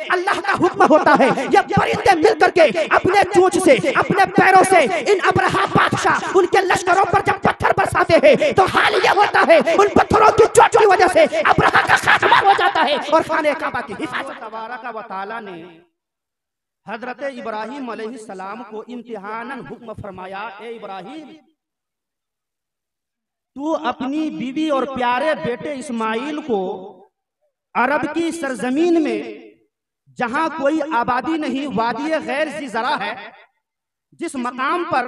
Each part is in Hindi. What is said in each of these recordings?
अल्लाह का हुक्म होता है। ये परिंदे मिलकर के अपने चोंच से, अपने पैरों से इन अब्रहा बादशाह उनके लश्करों पर जब पत्थर बरसाते हैं तो हाल ये होता है उन पत्थरों की चोट की वजह से अब्रहा का खात्मा हो जाता है और खाने काबा की हिफाजत। तबारक व तआला ने हजरत इब्राहिम अलैहिस्सलाम को इम्तिहानन हुक्म फरमाया, ए इब्राहिम तू अपनी बीवी और प्यारे बेटे इस्माइल को अरब की सरजमीन में जहां कोई आबादी नहीं, वादी गैर ज़ी ज़रा है, जिस मकाम पर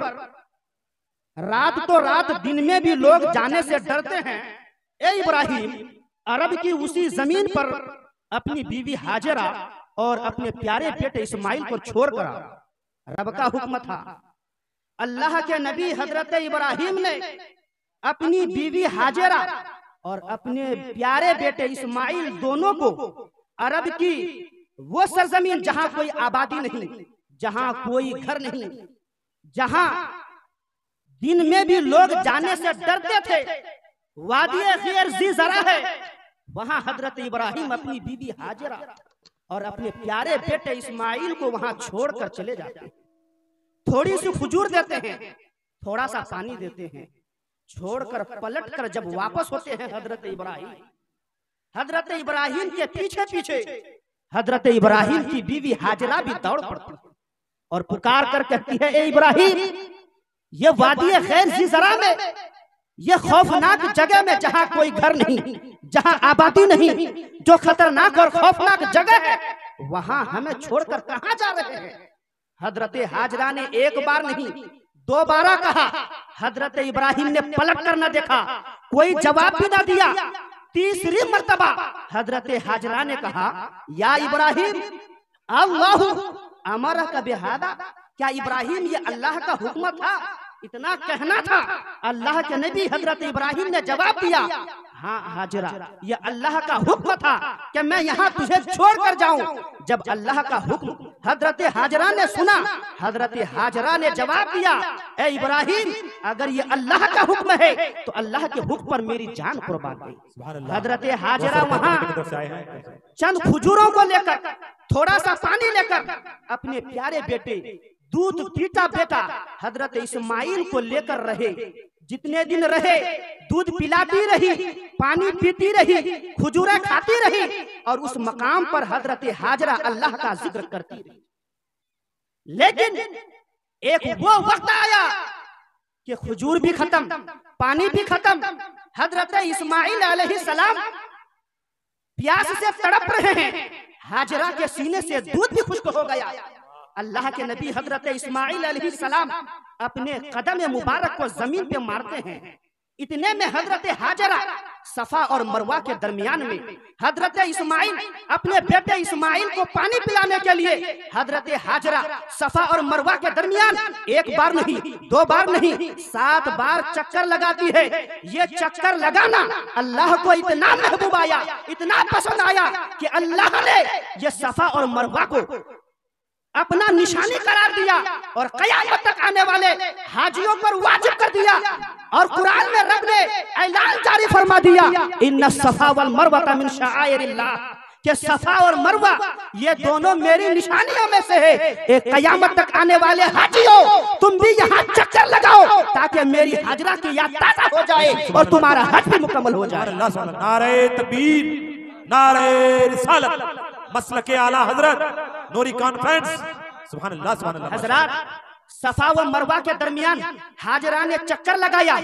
रात तो रात दिन में भी लोग जाने से डरते हैं, ए इब्राहिम अरब की उसी जमीन पर अपनी बीवी हाजरा और अपने प्यारे बेटे इस्माइल को छोड़कर रब का हुक्म था। अल्लाह के नबी हजरत इब्राहिम ने अपनी बीवी हाजरा और अपने प्यारे बेटे इस्माइल दोनों को अरब की वो सरजमीन जहां कोई आबादी नहीं, जहां कोई घर नहीं, जहां दिन में भी लोग जाने से डरते थे, वादी गैर ज़ी ज़रा है, वहां हजरत इब्राहिम अपनी बीवी हाजरा और अपने प्यारे बेटे इस्माइल को वहां छोड़कर चले जाते हैं। थोड़ी सी खजूर देते हैं, थोड़ा सा पानी देते हैं, छोड़कर पलटकर जब वापस होते हैं हजरत इब्राहिम के पीछे पीछे हजरत इब्राहिम की बीवी हाजरा भी दौड़ पड़ती है और पुकार कर कहती है, ए इब्राहिम ये वादी गैर ज़ी ज़रा में, ये खौफनाक जगह में जहां कोई घर नहीं, जहां आबादी नहीं, जो खतरनाक और खौफनाक जगह है, वहां हमें छोड़कर कहां जा रहे हैं? हजरत हाजरा ने एक बार नहीं दो बार कहा। हजरत इब्राहिम ने पलट कर न देखा, कोई जवाब भी न दिया। तीसरी मर्तबा हजरत हाजरा ने कहा, या इब्राहिम अल्लाह अमरका बिहादा, क्या इब्राहिम ये अल्लाह का हुक्म था? इतना कहना था। अल्लाह के नबी हजरत इब्राहिम ने जवाब दिया, हाँ हाजरा ये अल्लाह का हुक्म था कि मैं यहाँ तुझे छोड़ कर जाऊं। जब अल्लाह का हुक्म हजरत हाजरा ने सुना, हजरत हाजरा ने जवाब दिया, ए इब्राहिम अगर ये अल्लाह का हुक्म है तो अल्लाह के हुक्म पर मेरी जान कुर्बान गई। हजरत हाजरा वहाँ चंद खजूरों को लेकर, थोड़ा सा पानी लेकर अपने प्यारे बेटे, दूध पीता बेटा हजरत इस्माइल को लेकर रहे। जितने दिन रहे दूध पिलाती रही, पानी पीती रही, खजूरें खाती रही और उस मकाम पर हजरत हाजरा अल्लाह का जिक्र करती रही। लेकिन एक वो वक्त आया कि खजूर भी खत्म, पानी भी खत्म, हजरत इस्माइल अलैहिस्सलाम प्यास से तड़प रहे हैं, हाजरा के सीने से दूध भी खुश्क हो गया। अल्लाह के नबी हजरत इस्माइल अलैहिस्सलाम अपने कदम मुबारक को जमीन पे मारते हैं। इतने में हजरत हाजरा सफा और मरवा के दरमियान में, हजरत इस्माइल अपने बेटे इस्माइल को पानी पिलाने के लिए हजरत हाजरा सफा और मरवा के दरमियान एक बार नहीं, दो बार नहीं, 7 बार चक्कर लगाती है। ये चक्कर लगाना अल्लाह को इतना महबूब आया, इतना पसंद आया कि अल्लाह ने ये सफा और मरवा को अपना निशानी करार दिया और कयामत तक आने वाले हाजियों पर वाजिब कर दिया। और कुरान में रब ने ऐलान जारी फरमा दिया, इन्ना सफा वल मरवा मिन शाआइरिल्लाह, कि सफा और मरवा ये दोनों मेरी निशानियों में से है। एक कयामत तक आने वाले हाजियों तुम भी यहाँ चक्कर लगाओ ताकि मेरी हाजरा की याद ताज़ा हो जाए और तुम्हारा हज भी मुकम्मल हो जाए। नारे तकबीर, नारे रिसालत, मसलके आला हजरत नूरी कॉन्फ्रेंस, सुभान अल्लाह सुभान अल्लाह। हजरात सफा व मरवा के दरमियान हाजरा ने चक्कर लगाया,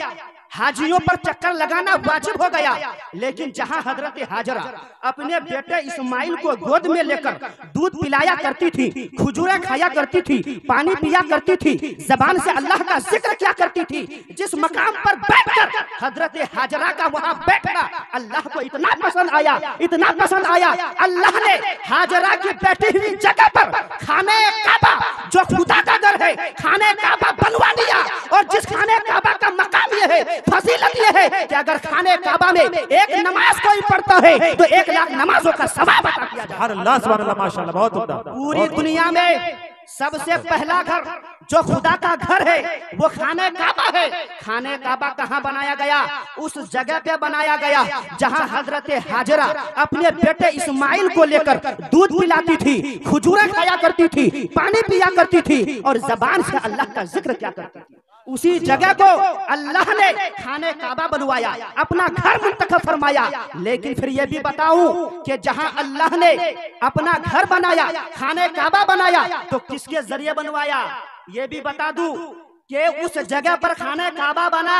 हाजियों पर चक्कर लगाना वाजिब हो गया। लेकिन जहां हजरत हाजरा अपने बेटे इस्माइल को गोद में लेकर दूध पिलाया करती थी, खजूरें खाया करती थी, पानी पिया करती थी, जबान से अल्लाह का जिक्र किया करती थी, जिस मकाम पर बैठकर हजरत हाजरा का वहां बैठना अल्लाह को इतना पसंद आया, इतना पसंद आया, अल्लाह ने हाजरा की बैठी हुई जगह पर खाने काबा जो खुदा का घर है, खाने काबा बनवा दिया। और जिस खाने काबा का मकाम यह है, फजीलत यह है कि अगर खाने काबा में एक नमाज कोई पढ़ता है तो 1 लाख नमाजों का सवाब अता किया जाता है। अल्लाह सुभान अल्लाह माशाअल्लाह, बहुत उम्दा। पूरी दुनिया में सबसे पहला घर जो खुदा का घर है वो खाने काबा है। खाने काबा कहाँ बनाया गया? उस जगह पे बनाया गया जहाँ हजरत हाजरा अपने बेटे इस्माइल को लेकर दूध पिलाती थी, खजूरें खाया करती थी, पानी पिया करती थी और जबान से अल्लाह का जिक्र क्या करती थी। उसी जगह को अल्लाह ने खाने काबा बनवाया, अपना घर मुंतखब फरमाया। लेकिन फिर ये भी बताऊं कि जहां अल्लाह ने अपना घर बनाया, खाने काबा बनाया, तो किसके जरिए बनवाया? ये भी बता दूं कि उस जगह पर खाने काबा बना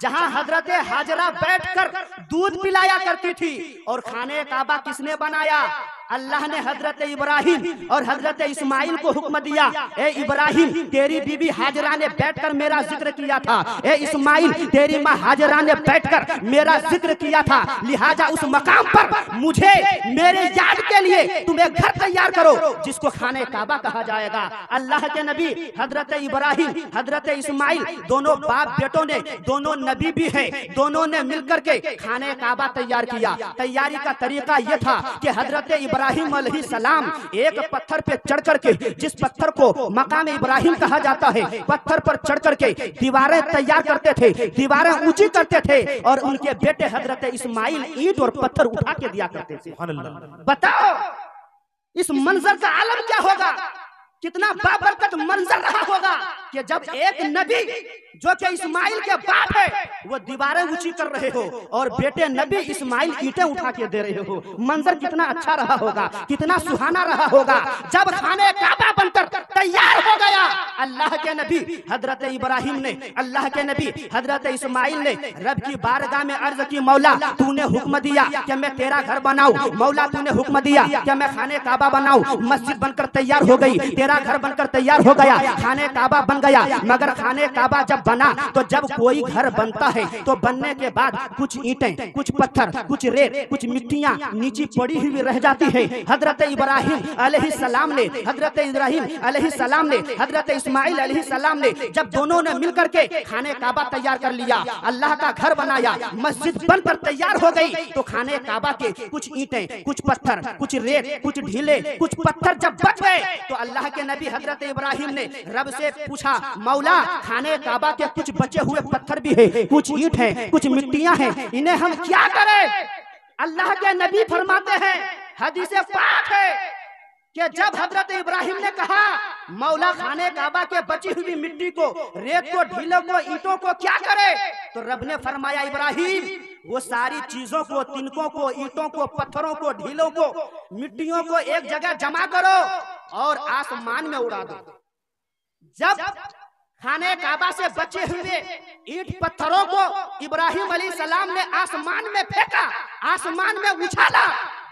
जहां हजरत हाजरा बैठकर दूध पिलाया करती थी। और खाने काबा किसने बनाया? अल्लाह ने हजरत इब्राहिम और हजरत इस्माइल को हुक्म दिया, ए इब्राहिम तेरी बीबी हाजरा ने बैठकर मेरा जिक्र किया था, ए इस्माइल तेरी माँ हाजरा ने बैठकर मेरा जिक्र किया था, लिहाजा उस मकाम पर मुझे मेरे याद के लिए तुम्हें घर तैयार करो जिसको खाने काबा कहा जाएगा। अल्लाह के नबी हजरत इब्राहिम हजरत इस्माइल दोनों बाप बेटों ने, दोनों नबी भी है, दोनों ने मिलकर के खाने काबा तैयार किया। तैयारी का तरीका यह था कि हजरत इब्राहिम अलैहिस्सलाम एक पत्थर पे चढ़ करके, जिस पत्थर को मकाम इब्राहिम कहा जाता है, पत्थर पर चढ़ करके दीवारें तैयार करते थे, दीवारें ऊंची करते थे और उनके बेटे हजरत इस्माइल ईंट और पत्थर उठा के दिया करते थे। बताओ इस मंजर का आलम क्या होगा? कितना बाबरकत मंजर रहा होगा कि जब एक नबी जो कि इस्माइल के बाप है वो दीवारें ऊंची कर रहे हो और बेटे नबी इस्माइल ईंटें उठा के दे रहे हो। मंजर कितना अच्छा रहा होगा, कितना सुहाना रहा होगा। जब खाने काबा बनकर तैयार हो गया, अल्लाह के नबी हजरत इब्राहिम ने, अल्लाह के नबी हजरत इस्माइल ने रब की बारगाह में अर्ज की, मौला तूने हुक्म दिया कि मैं तेरा घर बनाऊं, मौला तूने हुक्म दिया कि मैं खाने काबा बनाऊं। मस्जिद बनकर तैयार हो गई, तेरा घर बनकर तैयार हो गया, खाने काबा बन गया। मगर खाने काबा जब बना तो जब कोई घर बनता है तो बनने के बाद कुछ ईंटें, कुछ पत्थर, कुछ रेत, कुछ मिट्टियां नीचे पड़ी हुई रह जाती है। हजरत इब्राहिम अलैहिस्सलाम ने, हजरत इब्राहिम अलैहिस्सलाम ने, हजरत इस्माइल अलैहिस्सलाम ने जब दोनों ने मिलकर के खाने काबा तैयार कर लिया, अल्लाह का घर बनाया, मस्जिद बनकर तैयार हो गई, तो खाने काबा के कुछ ईंटें, कुछ पत्थर, कुछ रेत, कुछ ढीले, कुछ पत्थर जब बच गए तो अल्लाह के नबी हजरत इब्राहिम ने रब से पूछा, मौला खाने काबा के कुछ बचे हुए पत्थर भी है, कुछ ईंट है, कुछ मिट्टियां हैं, इन्हें हम क्या करें? अल्लाह के नबी फरमाते हैं, हदीस पाक है कि जब हजरत इब्राहिम ने कहा, मौला खाने काबा के बची हुई मिट्टी को, रेत को, ढीलों को, ईंटों को क्या करे? तो रब ने फरमाया, इब्राहिम वो सारी चीजों को, तिनकों को, ईंटों को, पत्थरों को, ढीलों को, मिट्टियों को एक जगह जमा करो और आसमान में उड़ा दो। जब खाने काबा से बचे हुए ईंट पत्थरों को इब्राहिम अलैहिस्सलाम ने आसमान में फेंका, आसमान में उछाला,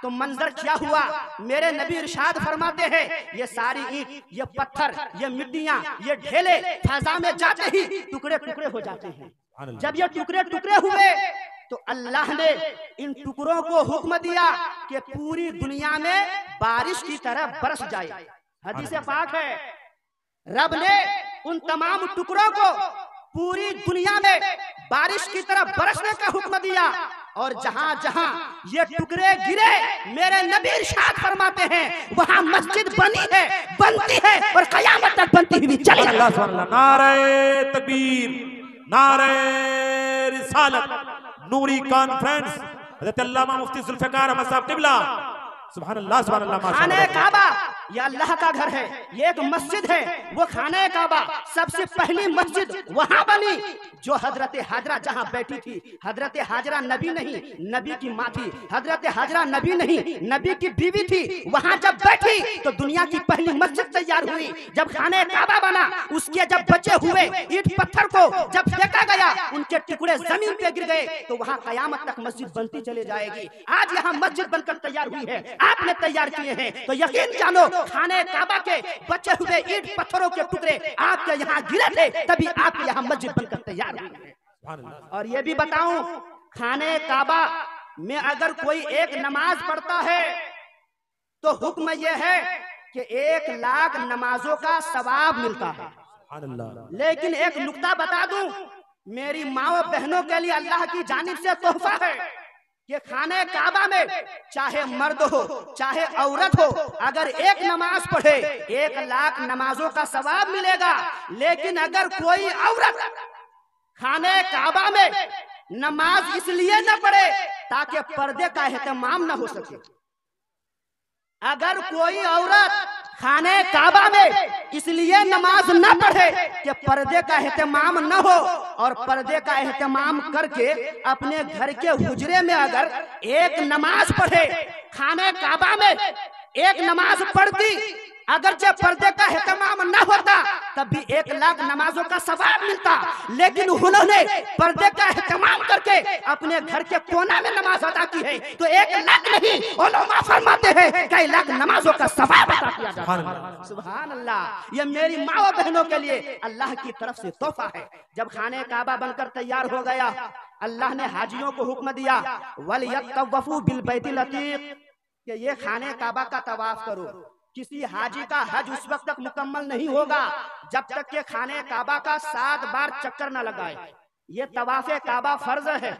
तो मंजर क्या हुआ? मेरे नबी इरशाद फरमाते हैं, ये सारी ईंट, ये पत्थर, ये मिट्टियां, ये ढेले फजा में जाते ही टुकड़े टुकड़े हो जाते हैं। जब ये टुकड़े टुकड़े हुए तो अल्लाह ने इन टुकड़ों को हुक्म दिया कि पूरी दुनिया में बारिश की तरह बरस जाए। हदीस पाक है, रब ने उन तमाम टुकड़ों को पूरी दुनिया में बारिश की तरह बरसने का हुक्म दिया और जहां जहां ये टुकड़े गिरे, मेरे नबी इरशाद फरमाते हैं, वहां मस्जिद बनी है, बनती है और कयामत तक बनती हुई चलेगी। नारे तकबीर, नारे रिसालत, नूरी कॉन्फ्रेंस, हज़रत अल्लामा मुफ्ती जुल्फ़िकार अहमद साहब क़िबला, सुभान अल्लाह, सुभान अल्लाह। खाने काबा ये अल्लाह का घर है, ये एक मस्जिद है, वो खाने काबा सबसे पहली मस्जिद वहां बनी जो हजरत हाजरा जहां बैठी थी। हजरत हाजरा नबी नहीं, नबी की माँ थी। हजरत हाजरा नबी नहीं, नबी की बीवी थी। वहां जब बैठी तो दुनिया की पहली मस्जिद तैयार हुई। जब खाने काबा बना, उसके जब बचे हुए ईंट पत्थर को जब फेंका गया, उनके टुकड़े जमीन पे गिर गए, तो वहां कयामत तक मस्जिद बनती चली जाएगी। आज यहाँ मस्जिद बनकर तैयार हुई है, आपने तैयार किए हैं, तो यकीन जानो खाने काबा के बचे हुए ईंट पत्थरों के टुकड़े आपके यहाँ गिरे थे, तभी आपके यहाँ मस्जिद बनकर तैयार हुई है। और ये भी बताऊं, खाने काबा में अगर कोई एक नमाज पढ़ता है तो हुक्म यह है कि 1 लाख नमाजों का सवाब मिलता है। लेकिन एक नुक्ता बता दूं, मेरी माओ बहनों के लिए अल्लाह की जानिब से तोहफा है, कि खाने काबा में चाहे मर्द हो चाहे औरत हो, अगर एक नमाज पढ़े 1 लाख नमाजों का सवाब मिलेगा। लेकिन अगर कोई औरत खाने काबा में नमाज इसलिए न पढ़े ताकि पर्दे का एहतमाम न हो सके, अगर कोई औरत खाने काबा में इसलिए नमाज न पढ़े कि पर्दे का एहतमाम न हो, और पर्दे का एहतमाम करके अपने घर के हुजरे में अगर एक नमाज पढ़े, खाने काबा में एक नमाज पढ़ती, अगर जब पर्दे का एहतमाम न होता तब भी 1 लाख नमाजों का सवाब मिलता। लेकिन उन्होंने पर्दे का एहतमाम करके अपने घर के कोना में नमाज अदा की है, तो 1 लाख नहीं, उलमा फरमाते हैं कई लाख नमाजों का सवाब अदा किया जाता है। सुभान अल्लाह। ये मेरी माँ और बहनों के लिए अल्लाह की तरफ से तोहफा है। जब खाने काबा बनकर तैयार हो गया, अल्लाह ने हाजियों को हुक्म दिया वलियतवफू बिल बैतिल अतीक, कि ये खाने काबा का तवाफ करो। किसी हाजी का हज उस वक्त तक मुकम्मल नहीं होगा जब तक के खाने काबा का 7 बार चक्कर न लगाए। ये तवाफे काबा फर्ज है।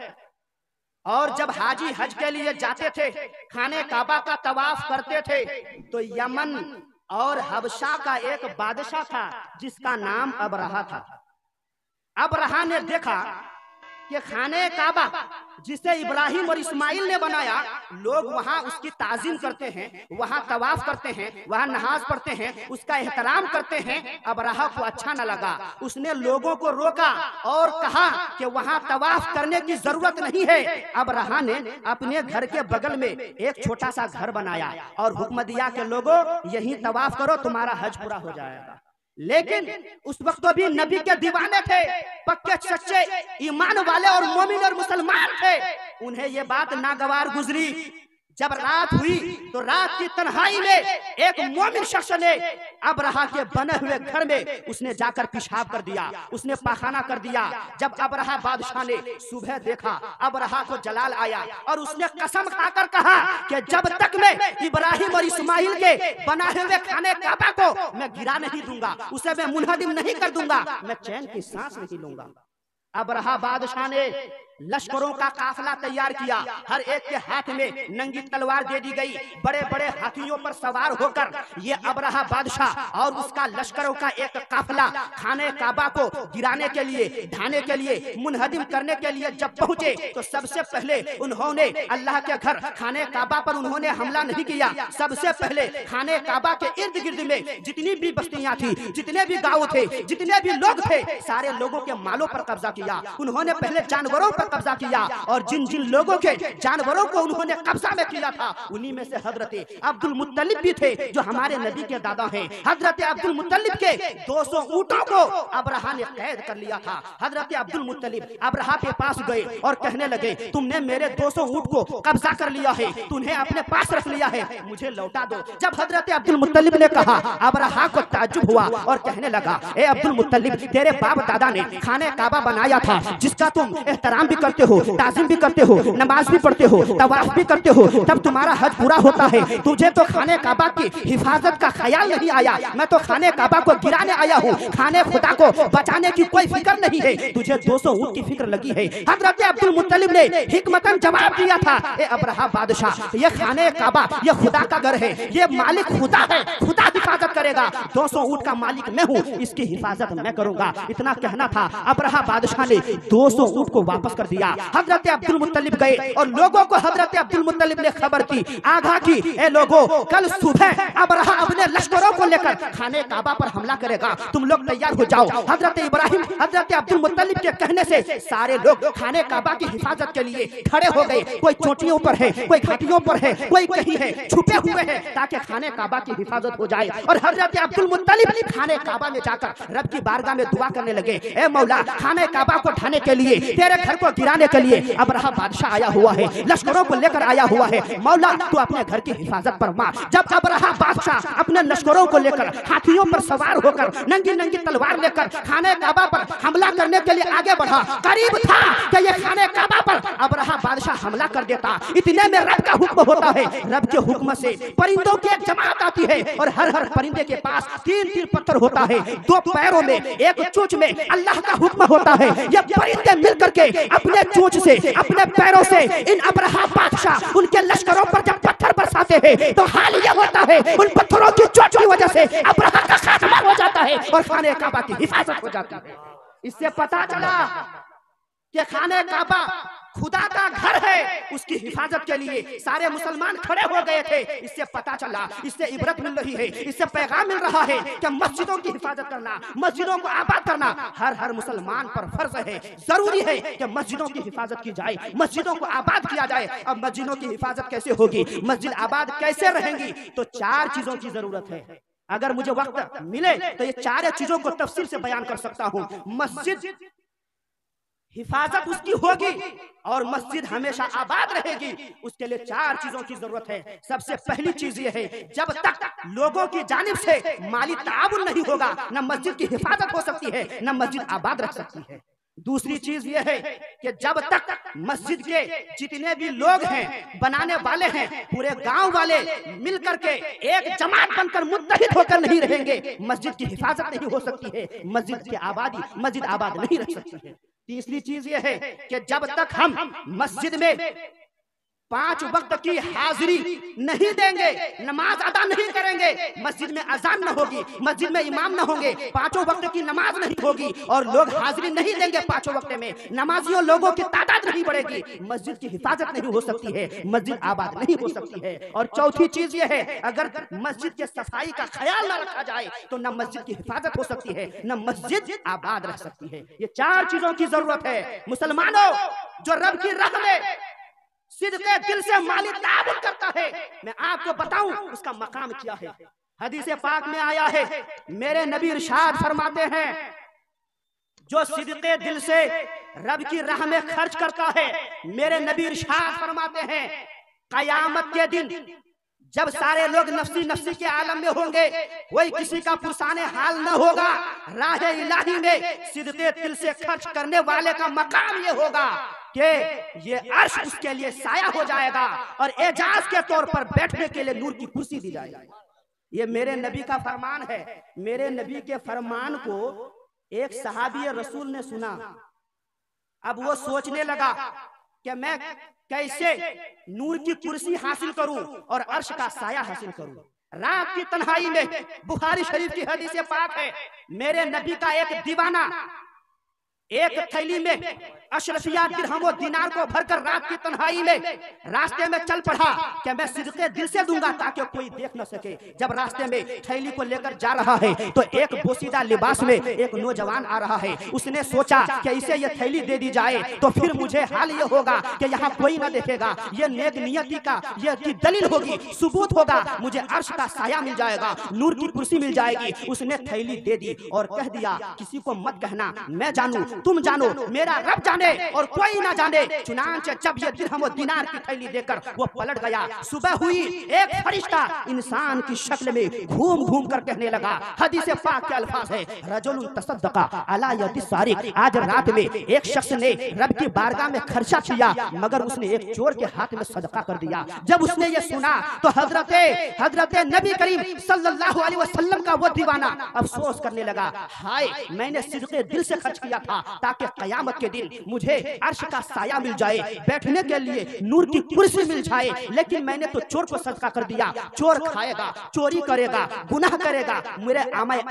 और जब हाजी हज के लिए जाते थे, खाने काबा का तवाफ करते थे, तो यमन और हबशा का एक बादशाह था जिसका नाम अबरहा था। अबरहा ने देखा कि खाने काबा जिसे इब्राहिम और इस्माइल ने बनाया, लोग वहां उसकी ताजीम करते हैं, वहां तवाफ करते हैं, वहां नमाज पढ़ते हैं, उसका एहतराम करते हैं। अबरहा को अच्छा न लगा, उसने लोगों को रोका और कहा कि वहां तवाफ करने की जरूरत नहीं है। अबरहा ने अपने घर के बगल में एक छोटा सा घर बनाया और हुक्म दिया कि लोगों यहीं तवाफ करो, तुम्हारा हज पूरा हो जाएगा। लेकिन उस वक्त तो भी नबी के दीवाने थे, पक्के सच्चे ईमान वाले और मोमिन और मुसलमान थे। उन्हें ये बात नागवार गुजरी। जब रात हुई तो रात की तन्हाई में एक मोमिन शख्स ने अबरहा के बने हुए घर में उसने जाकर पेशाब कर दिया, उसने पाखाना कर दिया। जब अबरहा बादशाह ने सुबह देखा, अबरहा को जलाल आया और उसने कसम खाकर कहा कि जब तक मैं इब्राहिम और इस्माइल के बनाए हुए खाने काबा को मैं गिरा नहीं दूंगा, उसे मैं मुनहदिम नहीं कर दूंगा, मैं चैन की सांस नहीं लूंगा। अबरहा बादशाह ने लश्करों का काफिला तैयार किया, हर एक के हाथ में नंगी तलवार दे दी गई। बड़े बड़े हाथियों पर सवार होकर ये अबरहा बादशाह और उसका लश्करों का एक काफिला खाने काबा को गिराने के लिए, ढाने के लिए, मुनहदिम करने के लिए जब पहुंचे तो सबसे पहले उन्होंने अल्लाह के घर खाने काबा पर उन्होंने हमला नहीं किया। सबसे पहले खाने काबा के इर्द गिर्द में जितनी भी बस्तियां थी, जितने भी गाँव थे, जितने भी लोग थे, सारे लोगों के मालों पर कब्जा किया। उन्होंने पहले जानवरों पर कब्जा किया और जिन जिन लोगों के जानवरों को उन्होंने कब्जा में किया था उन्हीं में से हजरत अब्दुल मुत्तलिब भी थे जो हमारे नबी के दादा हैं। हजरत अब्दुल मुत्तलिब के 200 ऊंटों को अबरहा ने कैद कर लिया था। हजरत अब्दुल मुत्तलिब अबरहा के पास गए और कहने लगे, तुमने मेरे 200 ऊंट को कब्जा कर लिया है, तुन्हें अपने पास रख लिया है, मुझे लौटा दो। जब हजरत अब्दुल मुत्तलिब ने कहा, अबरहा को ताज्जुब हुआ और कहने लगा, ए अब्दुल मुत्तलिब, तेरे बाप दादा ने खाने काबा बनाया था जिसका तुम एहतराम भी करते हो, ताज़ीम भी करते हो, नमाज भी पढ़ते हो, तवाफ भी करते हो, तब तुम्हारा हज पूरा होता है। तुझे तो खाने काबा की हिफाजत का ख्याल नहीं आया। मैं तो खाने काबा को गिराने आया हूँ, खाने खुदा को बचाने की कोई फिक्र नहीं है, तुझे 200 ऊंट की फिक्र लगी है। हजरत अब्दुल मुत्तलिब ने हिकमतन जवाब दिया था, ए अबरहा बादशाह, ये खाने काबा ये खुदा का घर है, ये मालिक खुदा है, खुदा हिफाजत करेगा। 200 ऊंट का मालिक मैं हूँ, इसकी हिफाजत मैं करूंगा। इतना कहना था। अबरहा बादशाह ने 200 ऊंट को वापस कर दिया। हजरत अब्दुल मुत्तलिब गए और लोगों को हजरत अब्दुल मुत्तलिब ने खबर की, आगाह की, ए लोगों, कल सुबह अबरहा अपने लश्करों को लेकर खाने काबा पर हमला करेगा, तुम लोग तैयार हो जाओ। हजरत इब्राहिम हजरत अब्दुल मुत्तलिब के कहने से सारे लोग खाने काबा की हिफाजत के लिए खड़े हो गए। कोई चोटियों पर है, कोई घाटियों पर है, कोई कहीं है, छुपे हुए हैं ताकि खाने काबा की हिफाजत हो जाए। और हजरत अब्दुल मुत्तलिब खाने काबा में जाकर रब की बारगाह में दुआ करने लगे, ए मौला, खाने काबा को ढाने के लिए, तेरे घर को गिराने के लिए अबरहा बादशाह आया हुआ है, लश्करों को लेकर आया हुआ है, मौला तू अपने घर की हिफाजत फरमा। जब अबरहा बादशाह बादशाह अपने लश्करों को लेकर हाथियों पर सवार होकर नंगी नंगी तलवार लेकर खाने काबा पर हमला करने के लिए आगे बढ़ा। करीब था कि ये खाने काबा पर अबरहा बादशाह हमला कर देता। इतने में रब का हुक्म होता है, रब के हुक्म से परिंदों की एक जमात आती है और हर हर परिंदे के पास 3-3 पत्थर होता है, 2 पैरों में, एक चोंच में। अल्लाह का हुक्म होता है, ये परिंदे मिल करके अपने चोंच से, अपने पैरों से इन अबरहा बादशाह उनके लश्करों पर जब पत्थर बरसाते हैं तो हाल ये होता है उन पत्थरों की चोट की वजह से अबरहा का खात्मा हो जाता है और खाने काबा की हिफाजत हो जाती है। इससे पता चला कि खाने काबा खुदा का घर है, उसकी हिफाजत के लिए सारे मुसलमान खड़े हो गए थे। इससे पता चला, इससे इबरत मिल रही है, इससे पैगाम मिल रहा है कि मस्जिदों की हिफाजत करना, मस्जिदों को आबाद करना हर मुसलमान पर फर्ज है। जरूरी है कि मस्जिदों की हिफाजत की जाए, मस्जिदों को आबाद किया जाए। अब मस्जिदों की हिफाजत कैसे होगी, मस्जिद आबाद कैसे रहेंगी, तो 4 चीजों की जरूरत है। अगर मुझे वक्त मिले तो ये 4 चीजों को तफसील से बयान कर सकता हूँ। मस्जिद हिफाजत उसकी होगी और मस्जिद हमेशा आबाद रहेगी, उसके लिए 4 चीजों की जरूरत है। सबसे पहली चीज ये है, जब तक लोगों की जानिब से माली ताउन नहीं होगा, न मस्जिद की हिफाजत हो सकती है, न मस्जिद आबाद रख सकती है। दूसरी चीज ये है कि जब तक मस्जिद के जितने भी लोग हैं, बनाने वाले हैं, पूरे गांव वाले मिल करके एक जमात बनकर मुत्तहिद होकर नहीं रहेंगे, मस्जिद की हिफाजत नहीं हो सकती है, मस्जिद की आबादी, मस्जिद आबाद नहीं रख सकती है। तीसरी चीज ये है कि जब तक हम मस्जिद में 5 वक्त की हाजिरी नहीं देंगे, नमाज अदा नहीं करेंगे, मस्जिद में अजान न होगी, मस्जिद में इमाम न होंगे, 5 वक्त की नमाज नहीं होगी और लोग हाजिरी नहीं देंगे 5 वक्त में, नमाजियों लोगों की तादाद नहीं बढ़ेगी, मस्जिद की हिफाजत नहीं हो सकती है, मस्जिद आबाद नहीं हो सकती है। और चौथी चीज ये है, अगर मस्जिद के सफाई का ख्याल न रखा जाए तो न मस्जिद की हिफाजत हो सकती है, न मस्जिद आबाद रह सकती है। ये 4 चीजों की जरूरत है। मुसलमानों, जो रब की राह में सिद्के दिल से माली ताबुत करता है, मैं आपको बताऊं उसका मकाम क्या है। हदीस पाक में आया है, मेरे नबी इरशाद फरमाते हैं, जो सिद्के दिल से रब की राह में खर्च करता है, मेरे नबी इरशाद फरमाते हैं, कयामत के दिन जब सारे लोग नफ्सी नफ्सी के आलम में होंगे, कोई किसी का पुरसाने हाल न होगा, राह इलाही में सिद्के दिल से खर्च करने वाले का मकाम ये होगा कि ये अर्श उसके लिए साया हो जाएगा और एजाज के तौर पर बैठने के लिए नूर की कुर्सी दी जाएगी। ये मेरे नबी का फरमान है। मेरे नबी के फरमान को एक सहाबी रसूल ने सुना। अब वो सोचने लगा कि मैं कैसे नूर की कुर्सी हासिल करूं और अर्श का साया हासिल करूं। रात की तन्हाई में, बुखारी शरीफ की हदीस पाक है, मेरे नबी का एक दीवाना एक थैली में अशरफिया दिरहम व दिनार को भरकर रात की तन्हाई में रास्ते में चल पड़ा कि मैं सिद्के दिल से दूंगा ताकि कोई देख न सके। जब रास्ते में थैली को लेकर जा रहा है तो एक बोसीदा लिबास में एक नौजवान आ रहा है। उसने सोचा कि इसे ये थैली दे दी जाए तो फिर मुझे हाल ये होगा कि यहाँ कोई न देखेगा, ये नेक नियति का ये की दलील होगी, सबूत होगा, मुझे अर्श का साया मिल जाएगा, नूर की कुर्सी मिल जाएगी। उसने थैली दे दी और कह दिया, किसी को मत कहना, मैं जानू, तुम जानो, मेरा रब जाने और कोई ना जाने। चुनांचे जब ये दिरहम व दिनार की थैली देकर वो पलट गया। सुबह हुई, एक फरिश्ता इंसान की शक्ल में घूम घूम कर कहने लगा। हदीस पाक के अल्फाज है, रजुल तसद्दका अला यदि सारिक। आज रात में एक शख्स ने रब की बारगाह में खर्चा किया मगर उसने एक चोर के हाथ में सदका कर दिया। जब उसने ये सुना तो हजरत नबी करीम सल्लल्लाहु अलैहि वसल्लम का वो दीवाना अफसोस करने लगा, हाय मैंने सिद्के दिल से खर्च किया था ताकि कयामत के दिन मुझे अर्श का साया मिल जाए, बैठने के लिए नूर की कुर्सी मिल जाए, लेकिन मैंने तो चोर को सदका कर दिया। चोर खाएगा, चोरी करेगा, गुनाह करेगा, मेरे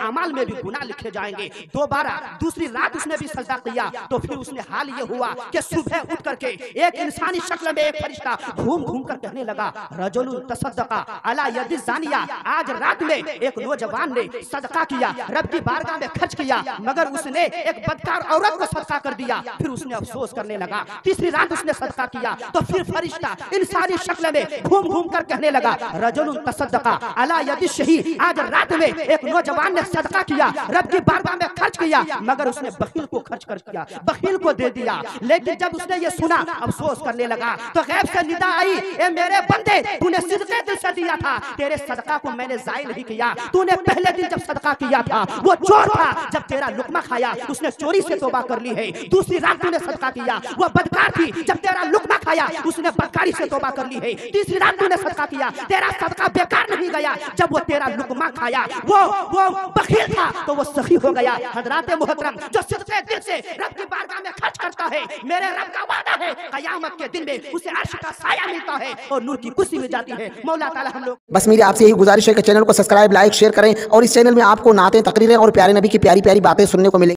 अमाल में भी गुनाह लिखे जाएंगे। दोबारा दूसरी रात उसने भी सजदा किया तो फिर उसने हाल ये हुआ कि सुबह उठ करके एक इंसानी शक्ल में एक फरिश्ता घूम घूम कर कहने लगा, रजुल तसद्दका अला यदि जानिया। आज रात में एक नौजवान ने सदका किया, रब की बारगाह में खर्च किया मगर उसने एक बदकार औरत को सदका कर दिया। फिर उसने अफसोस करने लगा। तीसरी रात उसने सदका किया तो फिर फरिश्ता इंसानी शक्ल में घूम घूम कर कहने लगा, रजुलुन तसद्दका अला यदि शहीद। आज रात में एक नौजवान ने सदका किया, रब की बारगाह में खर्च किया, मगर उसने बखील को खर्च कर किया, बखील को दे दिया। लेकिन जब उसने ये सुना, अफसोस करने लगा, तो गैब से निदा आई, ए मेरे बंदे, तूने सिदके दिल से दिया था, तेरे सदका को मैंने जायज नहीं किया। तूने पहले दिन जब सदका किया था वो चोर था, जब तेरा लुकमा खाया उसने चोरी से तौबा कर ली है। दूसरी रात तूने सदका किया, वो बदकार थी, जब तेरा लुकमा खाया उसने बदकारी से तौबा कर ली है। तीसरी रात तूने सदका किया, तेरा सदका बेकार नहीं गया, जब वो तेरा लुकमा खाया वो बखील था तो वो सखी हो गया। हजरात मोहतरम, जो सिदके दिल से रब की बारगाह में खर्च करता है, मेरे रब का वादा है कयामत के दिन में उसे अर्श का साया मिलता है और नूर की कुर्सी मिल जाती है। मौला ताला हम लोग, बस मेरी आपसे यही गुजारिश है कि चैनल को सब्सक्राइब, लाइक, शेयर करें और इस चैनल में आपको नाते, तकरीरें और प्यारे नबी की प्यारी प्यारी बातें सुनने को मिलेंगी।